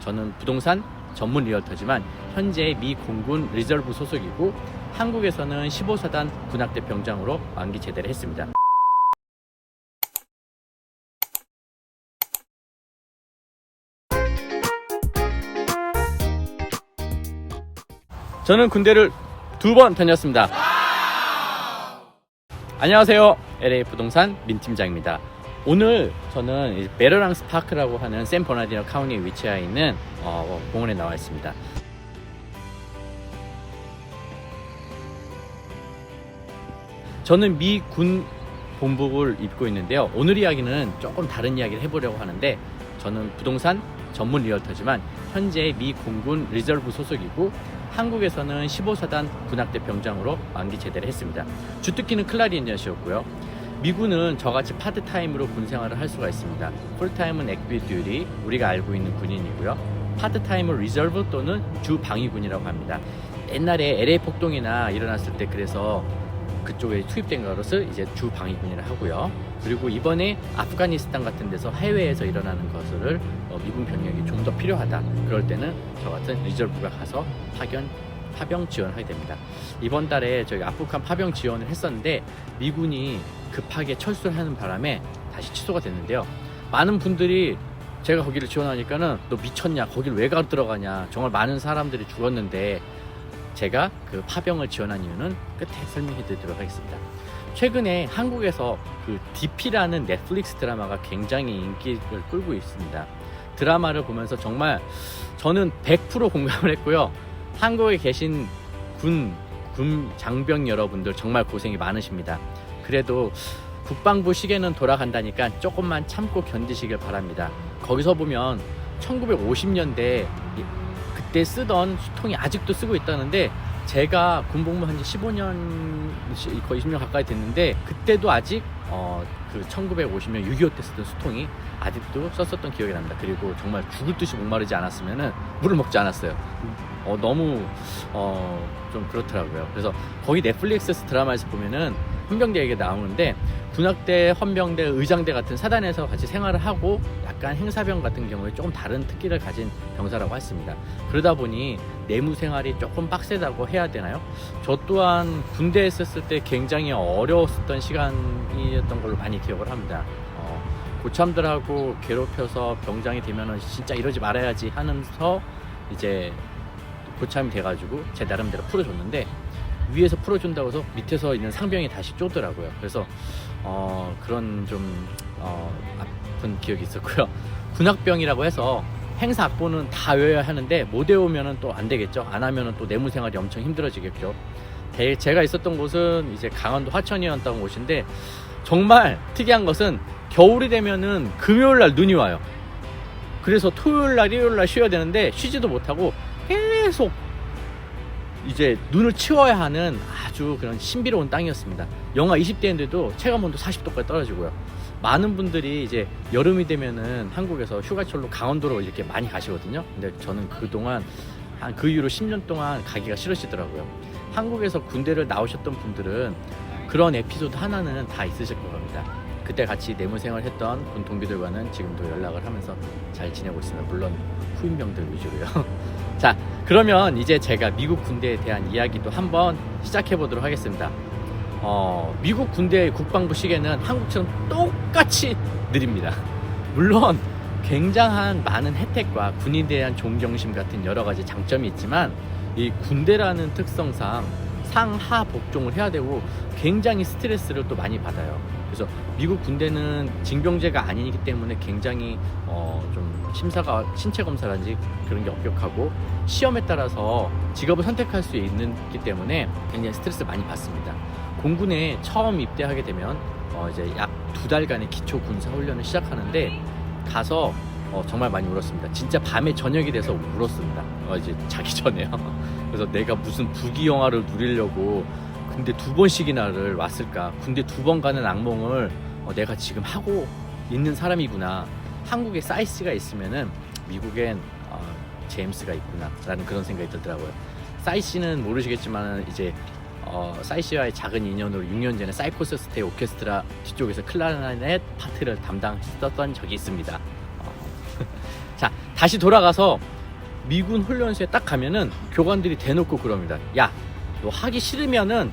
저는 부동산 전문 리얼터지만 현재 미 공군 리저브 소속이고 한국에서는 15사단 군악대 병장으로 만기 제대를 했습니다. 저는 군대를 2번 다녔습니다. 안녕하세요. LA 부동산 민팀장입니다. 오늘 저는 메르랑스 파크라고 하는 샌 버나디노 카운티에 위치해 있는 공원에 나와 있습니다. 저는 미 군 본복을 입고 있는데요. 오늘 이야기는 조금 다른 이야기를 해보려고 하는데, 저는 부동산 전문 리얼터지만 현재 미 공군 리저브 소속이고 한국에서는 15사단 군악대 병장으로 만기 제대를 했습니다. 주특기는 클라리넷이었고요. 미군은 저같이 파트타임으로 군 생활을 할 수가 있습니다. 풀타임은 액티브 듀티, 우리가 알고 있는 군인이고요. 파트타임은 리저브 또는 주방위군이라고 합니다. 옛날에 LA 폭동이나 일어났을 때 그래서 그쪽에 투입된 것을 이제 주방위군이라 하고요. 그리고 이번에 아프가니스탄 같은 데서 해외에서 일어나는 것을 미군 병력이 좀 더 필요하다, 그럴 때는 저 같은 리저브가 가서 파병 지원하게 됩니다. 이번 달에 저희 아프간 파병 지원을 했었는데 미군이 급하게 철수를 하는 바람에 다시 취소가 됐는데요. 많은 분들이 제가 거기를 지원하니까는 너 미쳤냐, 거길 왜 들어가냐, 정말 많은 사람들이 죽었는데, 제가 그 파병을 지원한 이유는 끝에 설명해 드리도록 하겠습니다. 최근에 한국에서 그 DP라는 넷플릭스 드라마가 굉장히 인기를 끌고 있습니다. 드라마를 보면서 정말 저는 100% 공감을 했고요. 한국에 계신 군 장병 여러분들 정말 고생이 많으십니다. 그래도 국방부 시계는 돌아간다니까 조금만 참고 견디시길 바랍니다. 거기서 보면 1950년대 그때 쓰던 수통이 아직도 쓰고 있다는데, 제가 군복무 한 지 15년, 거의 20년 가까이 됐는데 그때도 아직 그 1950년 6.25 때 쓰던 수통이 아직도 썼었던 기억이 납니다. 그리고 정말 죽을 듯이 목마르지 않았으면 물을 먹지 않았어요. 너무 좀 그렇더라고요. 그래서 거기 넷플릭스 드라마에서 보면은 헌병대 얘기가 나오는데, 군악대, 헌병대, 의장대 같은 사단에서 같이 생활을 하고 약간 행사병 같은 경우에 조금 다른 특기를 가진 병사라고 했습니다. 그러다 보니 내무 생활이 조금 빡세다고 해야 되나요? 저 또한 군대에 있었을 때 굉장히 어려웠었던 시간이었던 걸로 많이 기억을 합니다. 고참들하고 괴롭혀서 병장이 되면은 진짜 이러지 말아야지 하면서 이제 고참이 돼가지고 제 나름대로 풀어줬는데, 위에서 풀어준다고 해서 밑에서 있는 상병이 다시 쪼더라고요. 그래서 그런 좀 아픈 기억이 있었고요. 군악병이라고 해서 행사 악보는 다 외워야 하는데 못 외우면은 또 안 되겠죠. 안 하면은 또 내무 생활이 엄청 힘들어지겠죠. 제가 있었던 곳은 이제 강원도 화천이었던 곳인데, 정말 특이한 것은 겨울이 되면은 금요일날 눈이 와요. 그래서 토요일날, 일요일날 쉬어야 되는데 쉬지도 못하고 계속 이제 눈을 치워야 하는 아주 그런 신비로운 땅이었습니다. 영하 20대인데도 체감온도 40도까지 떨어지고요. 많은 분들이 이제 여름이 되면은 한국에서 휴가철로 강원도로 이렇게 많이 가시거든요. 근데 저는 그동안 그 이후로 10년 동안 가기가 싫으시더라고요. 한국에서 군대를 나오셨던 분들은 그런 에피소드 하나는 다 있으실 겁니다. 그때 같이 내무생활 했던 군 동기들과는 지금도 연락을 하면서 잘 지내고 있습니다. 물론 후임병들 위주로요. 자, 그러면 이제 제가 미국 군대에 대한 이야기도 한번 시작해 보도록 하겠습니다. 미국 군대의 국방부 시계는 한국처럼 똑같이 느립니다. 물론 굉장한 많은 혜택과 군인에 대한 존경심 같은 여러 가지 장점이 있지만, 이 군대라는 특성상 상하 복종을 해야 되고 굉장히 스트레스를 또 많이 받아요. 그래서 미국 군대는 징병제가 아니기 때문에 굉장히 좀 심사가, 신체 검사라든지 그런 게 엄격하고 시험에 따라서 직업을 선택할 수 있기 때문에 굉장히 스트레스 많이 받습니다. 공군에 처음 입대하게 되면 이제 약 2달간의 기초 군사 훈련을 시작하는데, 가서 정말 많이 울었습니다. 진짜 밤에 저녁이 돼서 울었습니다. 이제 자기 전에요. 그래서 내가 무슨 부귀 영화를 누리려고 군대 2번씩이나를 왔을까, 군대 2번 가는 악몽을 내가 지금 하고 있는 사람이구나. 한국에 사이스가 있으면은 미국엔 제임스가 있구나 라는 그런 생각이 들더라고요. 사이씨는 모르시겠지만 이제 사이씨와의 작은 인연으로 6년 전에 사이코스 스테이 오케스트라 뒤쪽에서 클라리넷 파트를 담당했었던 적이 있습니다. 자, 다시 돌아가서 미군 훈련소에 딱 가면은 교관들이 대놓고 그럽니다. 야, 너 하기 싫으면은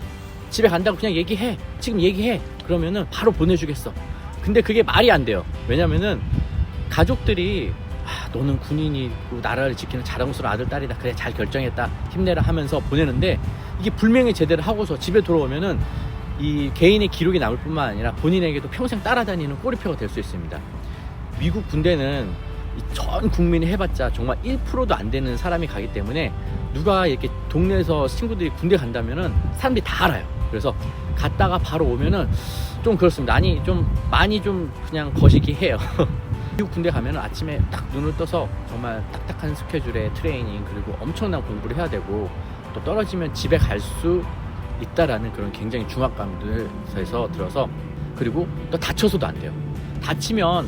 집에 간다고 그냥 얘기해. 지금 얘기해. 그러면은 바로 보내주겠어. 근데 그게 말이 안 돼요. 왜냐면은 가족들이 너는 군인이고 나라를 지키는 자랑스러운 아들, 딸이다. 그래, 잘 결정했다. 힘내라 하면서 보내는데 이게 불명예 제대로 하고서 집에 돌아오면은 이 개인의 기록이 남을 뿐만 아니라 본인에게도 평생 따라다니는 꼬리표가 될 수 있습니다. 미국 군대는 전 국민이 해봤자 정말 1%도 안 되는 사람이 가기 때문에 누가 이렇게 동네에서 친구들이 군대 간다면은 사람들이 다 알아요. 그래서 갔다가 바로 오면은 좀 그렇습니다. 아니 좀 많이 좀 그냥 거시기 해요. 미국 군대 가면은 아침에 딱 눈을 떠서 정말 딱딱한 스케줄에 트레이닝 그리고 엄청난 공부를 해야 되고 또 떨어지면 집에 갈 수 있다라는 그런 굉장히 중압감에서 들어서 그리고 또 다쳐서도 안 돼요. 다치면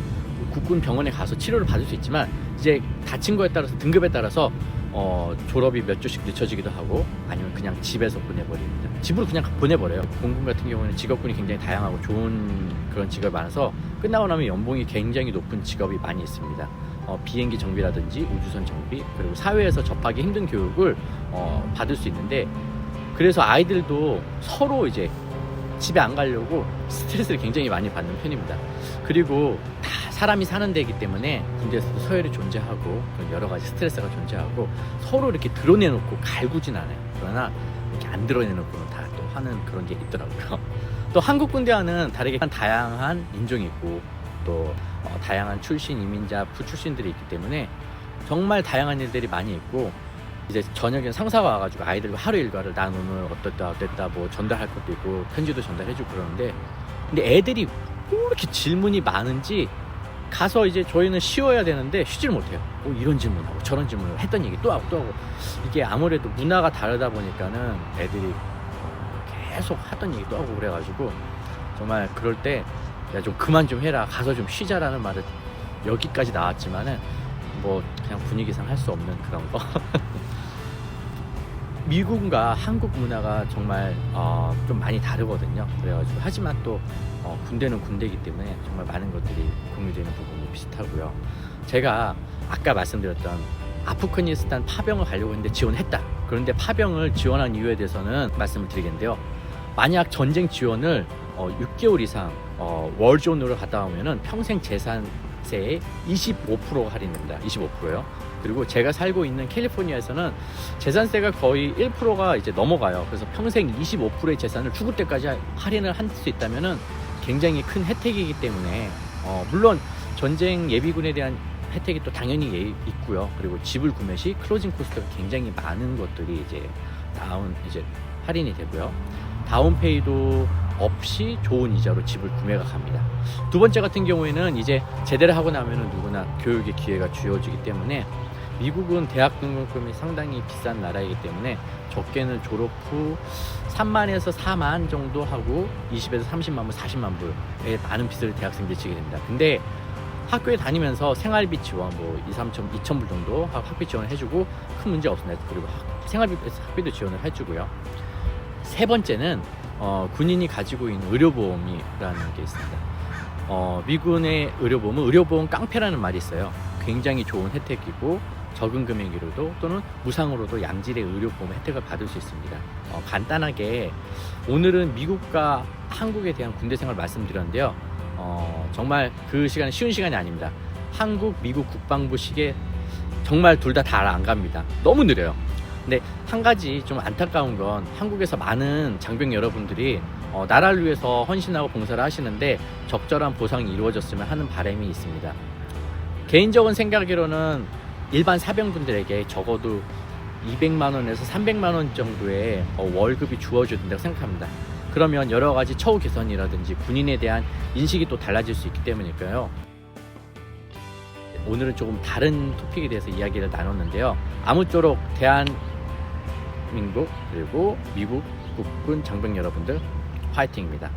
국군 병원에 가서 치료를 받을 수 있지만 이제 다친 거에 따라서 등급에 따라서 졸업이 몇 주씩 늦춰지기도 하고 아니면 그냥 집에서 보내버립니다. 집으로 그냥 보내버려요. 공군 같은 경우는 직업군이 굉장히 다양하고 좋은 그런 직업이 많아서 끝나고 나면 연봉이 굉장히 높은 직업이 많이 있습니다. 비행기 정비라든지 우주선 정비 그리고 사회에서 접하기 힘든 교육을 받을 수 있는데 그래서 아이들도 서로 이제 집에 안 가려고 스트레스를 굉장히 많이 받는 편입니다. 그리고 다 사람이 사는 데이기 때문에 군대에서도 서열이 존재하고 여러 가지 스트레스가 존재하고 서로 이렇게 드러내놓고 갈구진 않아요. 그러나 이렇게 안 드러내놓고는 다 또 하는 그런 게 있더라고요. 또 한국 군대와는 다르게 다양한 인종이 있고 또 다양한 출신 이민자 부출신들이 있기 때문에 정말 다양한 일들이 많이 있고 이제 저녁에 상사가 와가지고 아이들과 하루 일과를 난 오늘 어땠다 뭐 전달할 것도 있고 편지도 전달해주고 그러는데 근데 애들이 왜 이렇게 질문이 많은지 가서 이제 저희는 쉬어야 되는데 쉬지를 못해요. 이런 질문하고 저런 질문을 했던 얘기 또 하고 이게 아무래도 문화가 다르다 보니까는 애들이 계속 하던 얘기 또 하고 그래가지고 정말 그럴 때 야 좀 그만 좀 해라 가서 좀 쉬자라는 말을 여기까지 나왔지만은 뭐 그냥 분위기상 할 수 없는 그런 거. 미국과 한국 문화가 정말 좀 많이 다르거든요. 그래가지고 하지만 또 군대는 군대이기 때문에 정말 많은 것들이 공유되는 부분이 비슷하고요. 제가 아까 말씀드렸던 아프가니스탄 파병을 가려고 했는데 지원했다. 그런데 파병을 지원한 이유에 대해서는 말씀을 드리겠는데요. 만약 전쟁 지원을 6개월 이상 월존으로 갔다 오면은 평생 재산세의 25%가 할인됩니다. 25%요. 그리고 제가 살고 있는 캘리포니아에서는 재산세가 거의 1%가 이제 넘어가요. 그래서 평생 25%의 재산을 죽을 때까지 할인을 할 수 있다면은 굉장히 큰 혜택이기 때문에 물론 전쟁 예비군에 대한 혜택이 또 당연히 있고요. 그리고 집을 구매 시 클로징 코스트가 굉장히 많은 것들이 이제 할인이 되고요. 다운페이도 없이 좋은 이자로 집을 구매가 갑니다. 두 번째 같은 경우에는 이제 제대를 하고 나면은 누구나 교육의 기회가 주어지기 때문에 미국은 대학 등록금이 상당히 비싼 나라이기 때문에 적게는 졸업 후 3만에서 4만 정도 하고 20에서 30만 불, 40만 불의 많은 빚을 대학생들이 지게 됩니다. 근데 학교에 다니면서 생활비 지원 2,000불 정도 학비 지원을 해주고 큰 문제 없습니다. 그리고 학비도 지원을 해주고요. 세 번째는 군인이 가지고 있는 의료보험이라는 게 있습니다. 미군의 의료보험은 의료보험 깡패라는 말이 있어요. 굉장히 좋은 혜택이고 적은 금액으로도 또는 무상으로도 양질의 의료보험 혜택을 받을 수 있습니다. 간단하게 오늘은 미국과 한국에 대한 군대 생활 말씀드렸는데요. 정말 그 시간은 쉬운 시간이 아닙니다. 한국, 미국 국방부식에 정말 둘 다 안 갑니다. 너무 느려요. 근데 한 가지 좀 안타까운 건 한국에서 많은 장병 여러분들이 나라를 위해서 헌신하고 봉사를 하시는데 적절한 보상이 이루어졌으면 하는 바람이 있습니다. 개인적인 생각으로는 일반 사병분들에게 적어도 200만 원에서 300만 원 정도의 월급이 주어져야 된다고 생각합니다. 그러면 여러 가지 처우 개선이라든지 군인에 대한 인식이 또 달라질 수 있기 때문일까요? 오늘은 조금 다른 토픽에 대해서 이야기를 나눴는데요. 아무쪼록 대한민국 그리고 미국 국군 장병 여러분들 화이팅입니다.